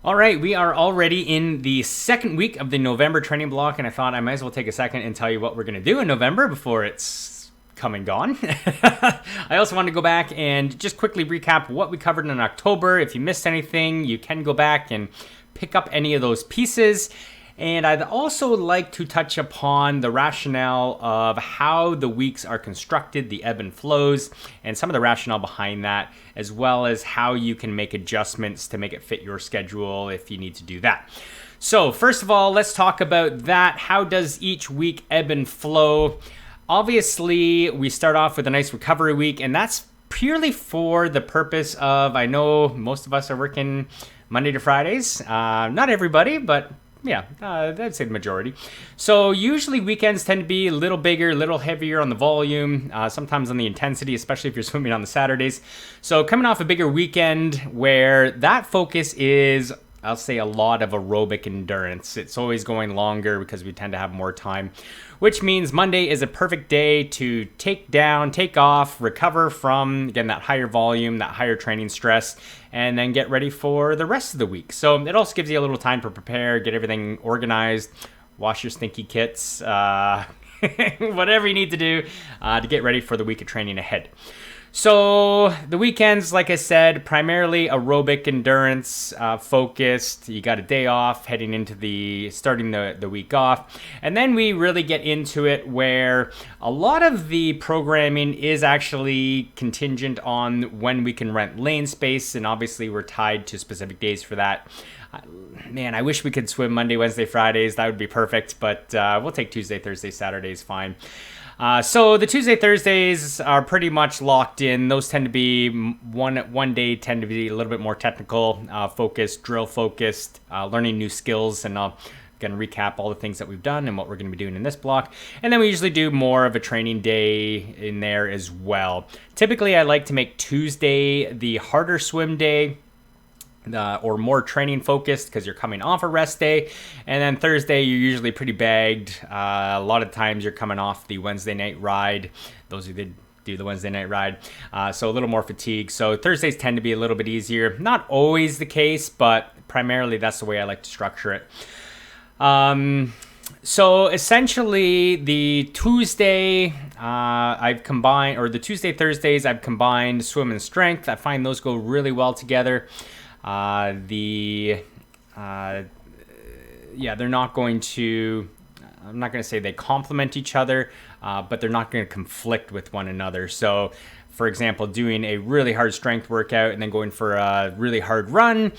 All right, we are already in the second week of the November training block, and I thought I might as well take a second and tell you what we're going to do in November before it's come and gone. I also want to go back and just quickly recap what we covered in October. If you missed anything, you can go back and pick up any of those pieces. And I'd also like to touch upon the rationale of how the weeks are constructed, the ebb and flows, and some of the rationale behind that, as well as how you can make adjustments to make it fit your schedule if you need to do that. So first of all, let's talk about that. How does each week ebb and flow? Obviously, we start off with a nice recovery week, and that's purely for the purpose of, I know most of us are working Monday to Fridays. Not everybody, but yeah, I'd say the majority. So usually weekends tend to be a little bigger, a little heavier on the volume, sometimes on the intensity, especially if you're swimming on the Saturdays. So coming off a bigger weekend where that focus is, I'll say, a lot of aerobic endurance. It's always going longer because we tend to have more time, which means Monday is a perfect day to take down, take off, recover from, again, that higher volume, that higher training stress, and then get ready for the rest of the week. So it also gives you a little time to prepare, get everything organized, wash your stinky kits, whatever you need to do to get ready for the week of training ahead. So the weekends, like I said, primarily aerobic endurance focused. You got a day off heading into starting the week off. And then we really get into it where a lot of the programming is actually contingent on when we can rent lane space. And obviously we're tied to specific days for that. Man, I wish we could swim Monday, Wednesday, Fridays. That would be perfect. But we'll take Tuesday, Thursday, Saturdays, fine. So the Tuesday, Thursdays are pretty much locked in. Those tend to be one day tend to be a little bit more technical, focused, drill focused, learning new skills, and I'll going to recap all the things that we've done and what we're going to be doing in this block. And then we usually do more of a training day in there as well. Typically, I like to make Tuesday the harder swim day. Or more training focused because you're coming off a rest day. And then Thursday, you're usually pretty bagged. A lot of times you're coming off the Wednesday night ride. Those who did do the Wednesday night ride. So a little more fatigue. So Thursdays tend to be a little bit easier. Not always the case, but primarily that's the way I like to structure it. So essentially the Tuesday, the Tuesday, Thursdays, I've combined swim and strength. I find those go really well together. They're not going to, I'm not going to say they complement each other, but they're not going to conflict with one another. So, for example, doing a really hard strength workout and then going for a really hard run,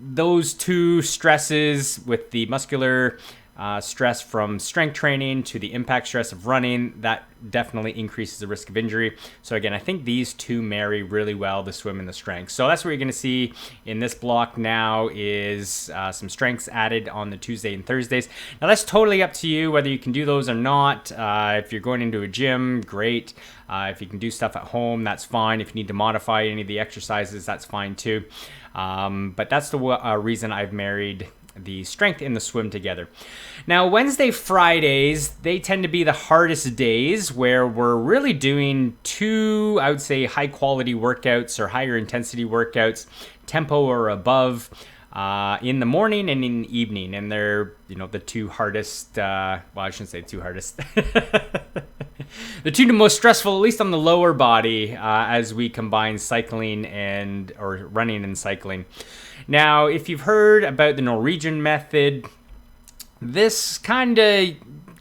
those two stresses with the muscular stress from strength training to the impact stress of running, that definitely increases the risk of injury. So again, I think these two marry really well, the swim and the strength. So that's what you're going to see in this block now is some strengths added on the Tuesday and Thursdays. Now that's totally up to you whether you can do those or not. If you're going into a gym, great. If you can do stuff at home, that's fine. If you need to modify any of the exercises, that's fine too. But that's the reason I've married the strength and the swim together. Now, Wednesday, Fridays, they tend to be the hardest days where we're really doing two, I would say, high quality workouts or higher intensity workouts, tempo or above, in the morning and in the evening. And they're, the two hardest, I shouldn't say two hardest. The two most stressful, at least on the lower body, as we combine cycling or running and cycling. Now, if you've heard about the Norwegian method, this kind of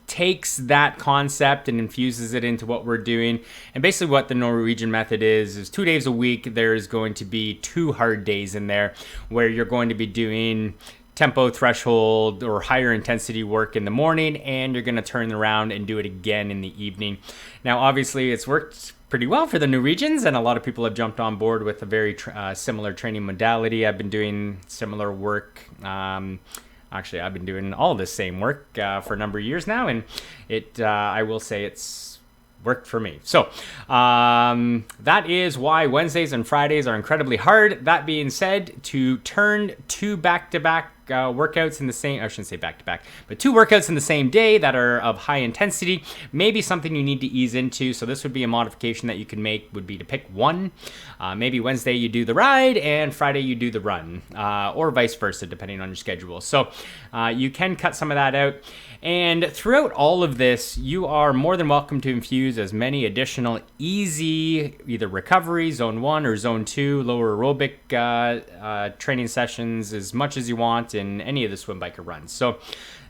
takes that concept and infuses it into what we're doing. And basically what the Norwegian method is 2 days a week, there's going to be 2 hard days in there where you're going to be doing tempo threshold or higher intensity work in the morning, and you're going to turn around and do it again in the evening. Now, obviously, it's worked pretty well for the Norwegians, and a lot of people have jumped on board with a very similar training modality. I've been doing similar work. Actually, I've been doing all this same work for a number of years now, and I will say it's worked for me. So that is why Wednesdays and Fridays are incredibly hard. That being said, to turn 2 back-to-back workouts in the same, I shouldn't say back to back, but 2 workouts in the same day that are of high intensity, maybe something you need to ease into. So this would be a modification that you can make, would be to pick one. Maybe Wednesday you do the ride and Friday you do the run, or vice versa, depending on your schedule. So you can cut some of that out. And throughout all of this, you are more than welcome to infuse as many additional easy, either recovery, zone 1 or zone 2, lower aerobic training sessions as much as you want in any of the swim, bike, or runs. So,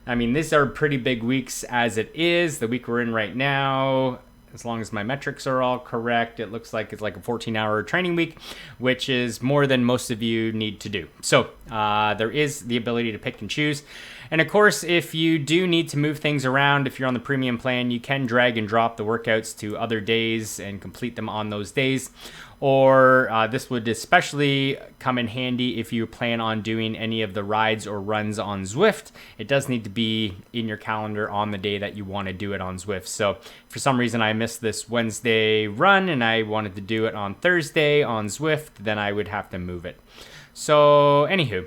I mean, these are pretty big weeks as it is. The week we're in right now, as long as my metrics are all correct, it looks like it's like a 14-hour training week, which is more than most of you need to do. So there is the ability to pick and choose. And of course, if you do need to move things around, if you're on the premium plan, you can drag and drop the workouts to other days and complete them on those days. Or this would especially come in handy if you plan on doing any of the rides or runs on Zwift. It does need to be in your calendar on the day that you want to do it on Zwift. So for some reason I missed this Wednesday run and I wanted to do it on Thursday on Zwift, then I would have to move it. So anywho,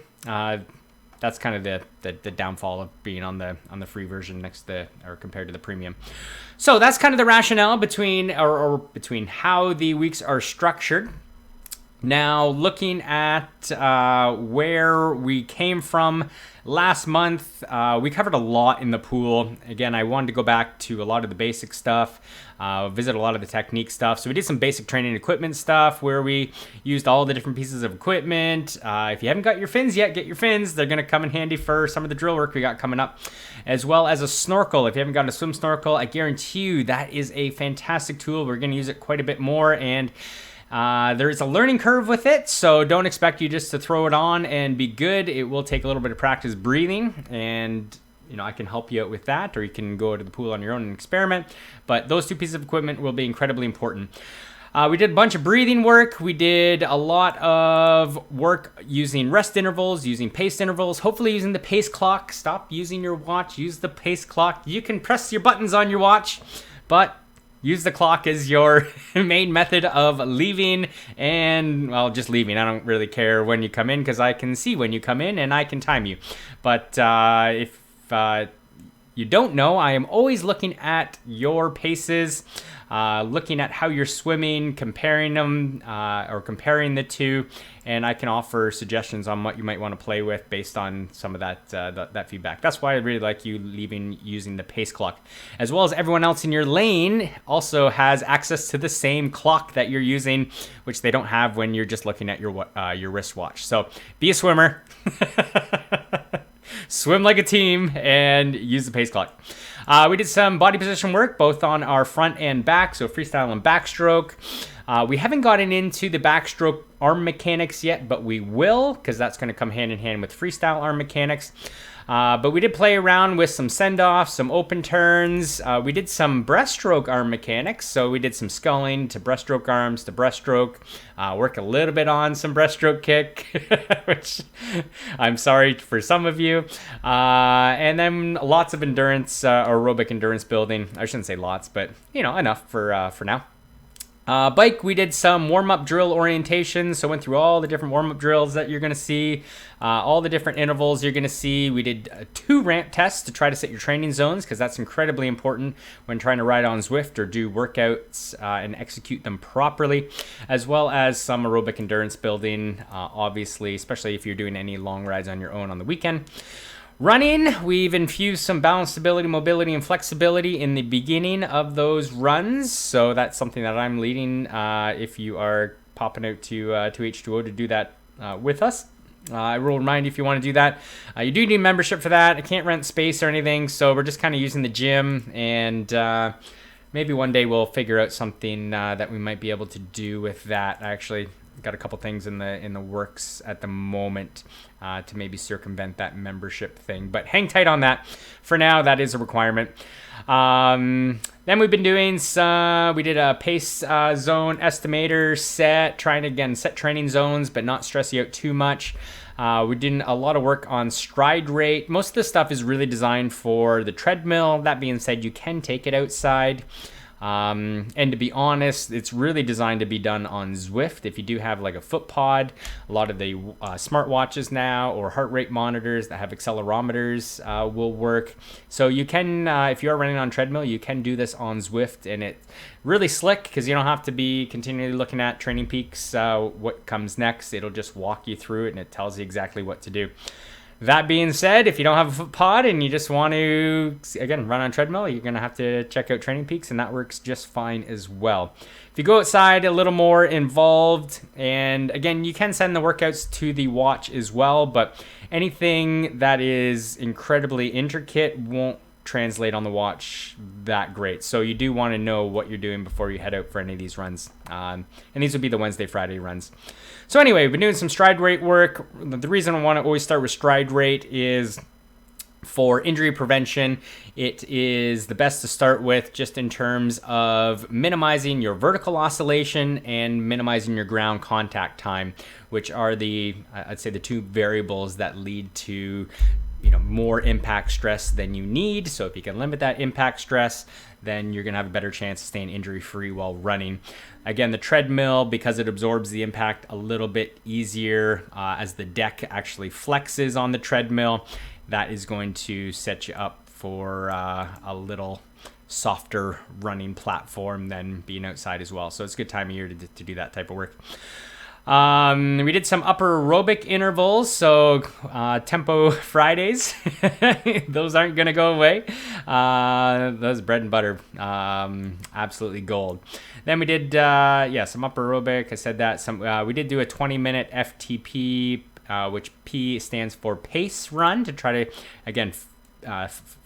that's kind of the downfall of being on the free version next to or compared to the premium. So that's kind of the rationale between how the weeks are structured. Now looking at where we came from last month, we covered a lot in the pool. Again, I wanted to go back to a lot of the basic stuff, visit a lot of the technique stuff. So we did some basic training equipment stuff where we used all the different pieces of equipment. If you haven't got your fins yet, get your fins. They're going to come in handy for some of the drill work we got coming up, as well as a snorkel. If you haven't got a swim snorkel, I guarantee you that is a fantastic tool. We're going to use it quite a bit more, and there is a learning curve with it, so don't expect you just to throw it on and be good. It will take a little bit of practice breathing, and I can help you out with that, or you can go to the pool on your own and experiment. But those 2 pieces of equipment will be incredibly important. We did a bunch of breathing work. We did a lot of work using rest intervals, using pace intervals, hopefully using the pace clock. Stop using your watch, use the pace clock. You can press your buttons on your watch, but use the clock as your main method of leaving and, well, just leaving. I don't really care when you come in because I can see when you come in and I can time you. But if you don't know, I am always looking at your paces, looking at how you're swimming, comparing them or comparing the 2, and I can offer suggestions on what you might want to play with based on some of that feedback. That's why I really like you using the pace clock, as well as everyone else in your lane also has access to the same clock that you're using, which they don't have when you're just looking at your wristwatch. So be a swimmer. Swim like a team and use the pace clock. We did some body position work both on our front and back, so freestyle and backstroke. We haven't gotten into the backstroke arm mechanics yet, but we will, because that's going to come hand in hand with freestyle arm mechanics. But we did play around with some send-offs, some open turns. We did some breaststroke arm mechanics. So we did some sculling to breaststroke arms to breaststroke. Worked a little bit on some breaststroke kick, which I'm sorry for some of you. And then lots of endurance, aerobic endurance building. I shouldn't say lots, but enough for now. Bike, we did some warm-up drill orientation, so went through all the different warm-up drills that you're going to see, all the different intervals you're going to see. We did 2 ramp tests to try to set your training zones, because that's incredibly important when trying to ride on Zwift or do workouts and execute them properly, as well as some aerobic endurance building, obviously, especially if you're doing any long rides on your own on the weekend. Running, we've infused some balance, stability, mobility, and flexibility in the beginning of those runs. So that's something that I'm leading if you are popping out to H2O to do that with us. I will remind you if you want to do that. You do need membership for that. I can't rent space or anything, so we're just kind of using the gym, and maybe one day we'll figure out something that we might be able to do with that. I actually got a couple things in the works at the moment to maybe circumvent that membership thing, but hang tight on that. For now, that is a requirement. Then we've been doing we did a pace zone estimator set, trying to again set training zones but not stress you out too much. We did a lot of work on stride rate. Most of this stuff is really designed for the treadmill. That being said, you can take it outside. And to be honest, it's really designed to be done on Zwift. If you do have like a foot pod, a lot of the smartwatches now or heart rate monitors that have accelerometers will work. So you can, if you are running on treadmill, you can do this on Zwift, and it's really slick because you don't have to be continually looking at Training Peaks, what comes next. It'll just walk you through it, and it tells you exactly what to do. That being said, if you don't have a foot pod and you just want to, again, run on treadmill, you're going to have to check out Training Peaks, and that works just fine as well. If you go outside, a little more involved, and again, you can send the workouts to the watch as well, but anything that is incredibly intricate won't translate on the watch that great. So you do want to know what you're doing before you head out for any of these runs. And these would be the Wednesday, Friday runs. So anyway, we've been doing some stride rate work. The reason I want to always start with stride rate is for injury prevention. It is the best to start with just in terms of minimizing your vertical oscillation and minimizing your ground contact time, which are I'd say the two variables that lead to more impact stress than you need. So if you can limit that impact stress, then you're going to have a better chance of staying injury free while running. Again, the treadmill, because it absorbs the impact a little bit easier as the deck actually flexes on the treadmill, that is going to set you up for a little softer running platform than being outside as well. So it's a good time of year to do that type of work. We did some upper aerobic intervals, so tempo Fridays. Those aren't going to go away. Those bread and butter, absolutely gold. Then we did some upper aerobic. I said that. We did do a 20-minute FTP, which P stands for pace run, to try to, again,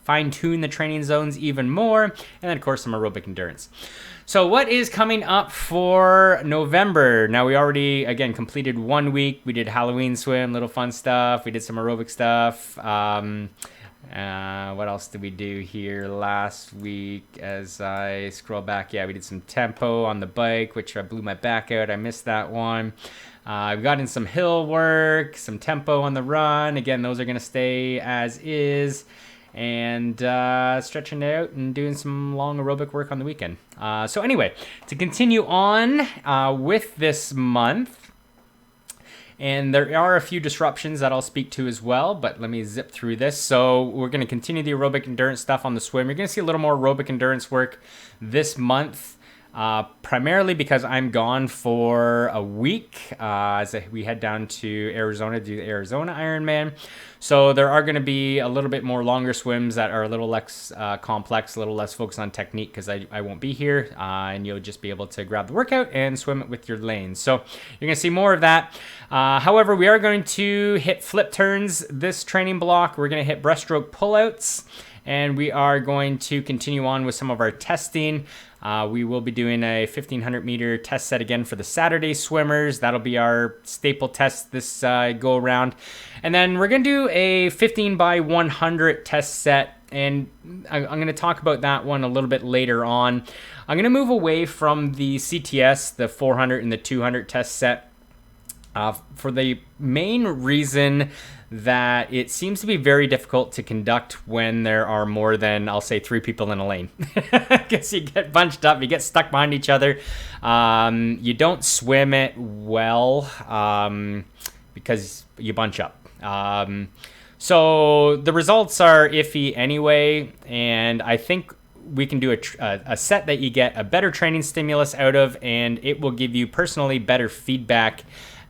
fine-tune the training zones even more. And then, of course, some aerobic endurance. So what is coming up for November? Now, we already, again, completed 1 week. We did Halloween swim, little fun stuff. We did some aerobic stuff. What else did we do here last week? As I scroll back, we did some tempo on the bike, which I blew my back out. I missed that one. We got in some hill work, some tempo on the run. Again, those are going to stay as is. And stretching out and doing some long aerobic work on the weekend. So anyway, to continue on with this month, and there are a few disruptions that I'll speak to as well, but let me zip through this. So we're going to continue the aerobic endurance stuff on the swim. You're going to see a little more aerobic endurance work this month. Primarily because I'm gone for a week as we head down to Arizona to do the Arizona Ironman. So there are going to be a little bit more longer swims that are a little less complex, a little less focused on technique because I won't be here, and you'll just be able to grab the workout and swim it with your lanes. So you're going to see more of that. However, we are going to hit flip turns this training block. We're going to hit breaststroke pullouts, and we are going to continue on with some of our testing. We will be doing a 1,500 meter test set again for the Saturday swimmers. That'll be our staple test this go around. And then we're going to do a 15 by 100 test set. And I'm going to talk about that one a little bit later on. I'm going to move away from the CTS, the 400 and the 200 test set, for the main reason that it seems to be very difficult to conduct when there are more than, I'll say, 3 people in a lane. Because you get bunched up, you get stuck behind each other. You don't swim it well because you bunch up. So the results are iffy anyway, and I think we can do a set that you get a better training stimulus out of, and it will give you personally better feedback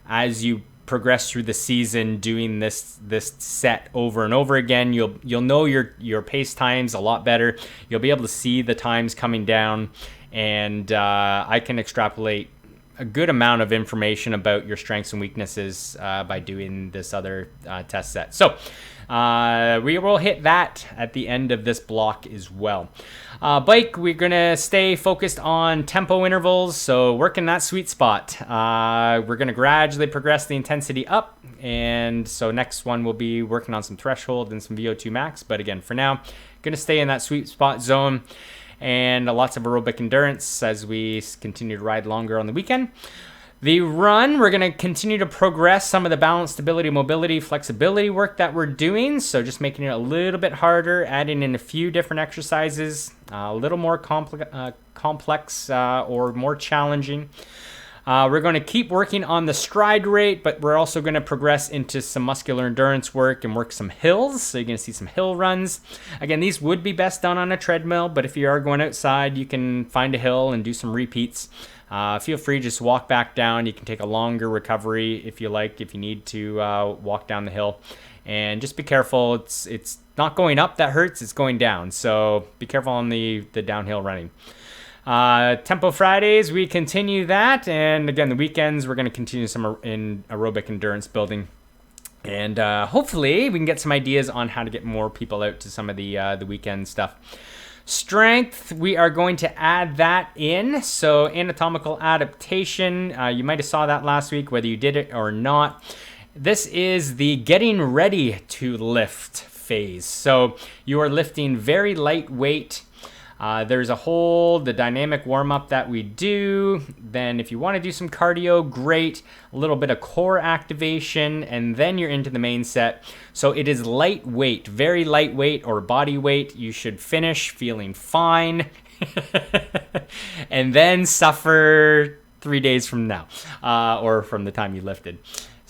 as you progress through the season doing this set over and over again. You'll know your pace times a lot better. You'll be able to see the times coming down, and I can extrapolate a good amount of information about your strengths and weaknesses by doing this other test set. So we will hit that at the end of this block as well. Bike, we're going to stay focused on tempo intervals, so working that sweet spot. We're going to gradually progress the intensity up, and so next one will be working on some threshold and some VO2 max, but again, for now, going to stay in that sweet spot zone, and lots of aerobic endurance as we continue to ride longer on the weekend. The run, we're going to continue to progress some of the balance, stability, mobility, flexibility work that we're doing. So just making it a little bit harder, adding in a few different exercises, a little more complex or more challenging. We're going to keep working on the stride rate, but we're also going to progress into some muscular endurance work and work some hills. So you're going to see some hill runs. Again, these would be best done on a treadmill, but if you are going outside, you can find a hill and do some repeats. Feel free to just walk back down. You can take a longer recovery if you like, if you need to walk down the hill. And just be careful. It's not going up that hurts, it's going down. So be careful on the downhill running. Tempo Fridays, we continue that. And again, the weekends, we're going to continue some in aerobic endurance building. And hopefully we can get some ideas on how to get more people out to some of the weekend stuff. Strength, we are going to add that in. So anatomical adaptation, you might have saw that last week, whether you did it or not. This is the getting ready to lift phase. So you are lifting very lightweight. There's the dynamic warm-up that we do. Then if you want to do some cardio, great. A little bit of core activation, and then you're into the main set. So it is lightweight, very lightweight or body weight. You should finish feeling fine and then suffer 3 days from now or from the time you lifted.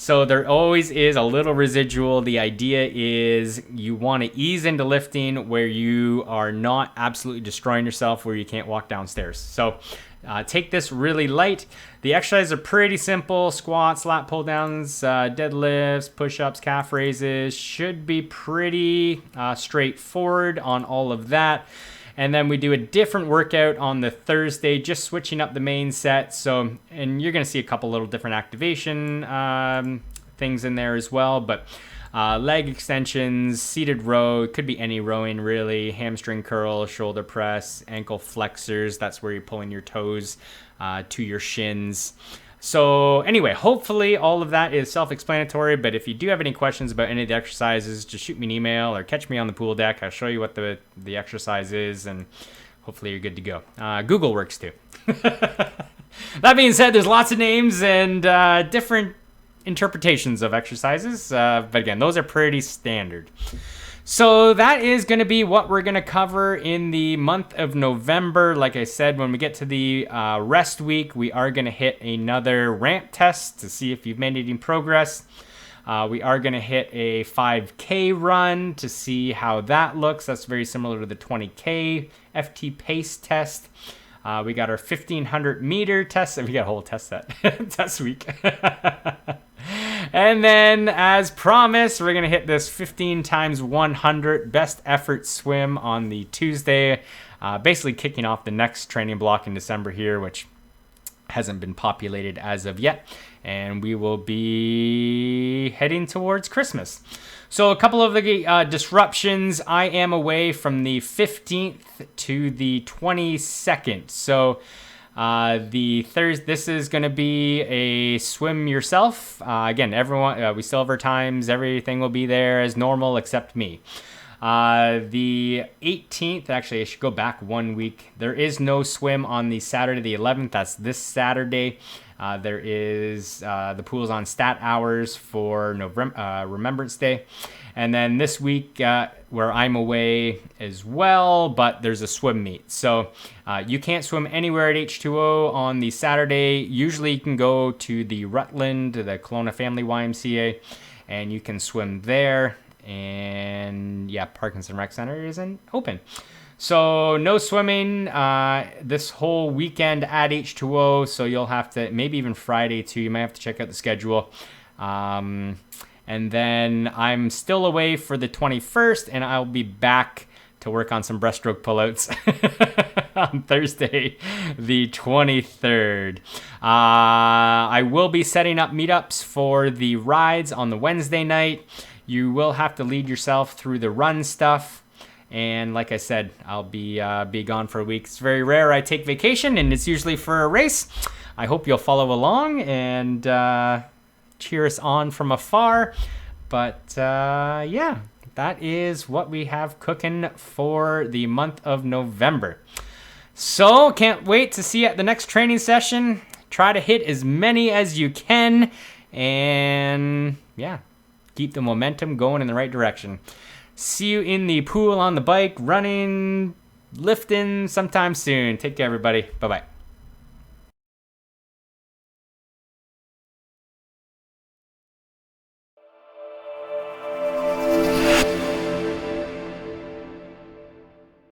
So there always is a little residual. The idea is you want to ease into lifting where you are not absolutely destroying yourself, where you can't walk downstairs. So take this really light. The exercises are pretty simple. Squats, lat pull downs, deadlifts, push-ups, calf raises. Should be pretty straightforward on all of that. And then we do a different workout on the Thursday, just switching up the main set. So, and you're going to see a couple little different activation things in there as well. But leg extensions, seated row, it could be any rowing really, hamstring curl, shoulder press, ankle flexors. That's where you're pulling your toes to your shins. So anyway, hopefully all of that is self-explanatory, but if you do have any questions about any of the exercises, just shoot me an email or catch me on the pool deck. I'll show you what the exercise is, and hopefully you're good to go. Google works too. That being said, there's lots of names and different interpretations of exercises, but again, those are pretty standard. So that is going to be what we're going to cover in the month of November. Like I said, when we get to the rest week, we are going to hit another ramp test to see if you've made any progress. We are going to hit a 5K run to see how that looks. That's very similar to the 20K FT pace test. We got our 1500 meter test. We got a whole test set test week. And then, as promised, we're going to hit this 15 times 100 best effort swim on the Tuesday, basically kicking off the next training block in December here, which hasn't been populated as of yet. And we will be heading towards Christmas. So a couple of the disruptions. I am away from the 15th to the 22nd. So this is going to be a swim yourself. Again, everyone, we still have our times. Everything will be there as normal except me. The 18th, actually, I should go back 1 week. There is no swim on the Saturday, the 11th. That's this Saturday. There is the pool's on stat hours for Remembrance Day. And then this week, where I'm away as well, but there's a swim meet. So you can't swim anywhere at H2O on the Saturday. Usually you can go to the Rutland, the Kelowna Family YMCA, and you can swim there. And yeah, Parkinson Rec Center isn't open. So no swimming this whole weekend at H2O. So you'll have to, maybe even Friday too, you might have to check out the schedule. And then I'm still away for the 21st, and I'll be back to work on some breaststroke pullouts on Thursday, the 23rd. I will be setting up meetups for the rides on the Wednesday night. You will have to lead yourself through the run stuff. And like I said, I'll be gone for a week. It's very rare I take vacation, and it's usually for a race. I hope you'll follow along and cheer us on from afar. But yeah, that is what we have cooking for the month of November. So can't wait to see you at the next training session. Try to hit as many as you can, and yeah, keep the momentum going in the right direction. See you in the pool, on the bike, running, lifting sometime soon. Take care, everybody. Bye-bye.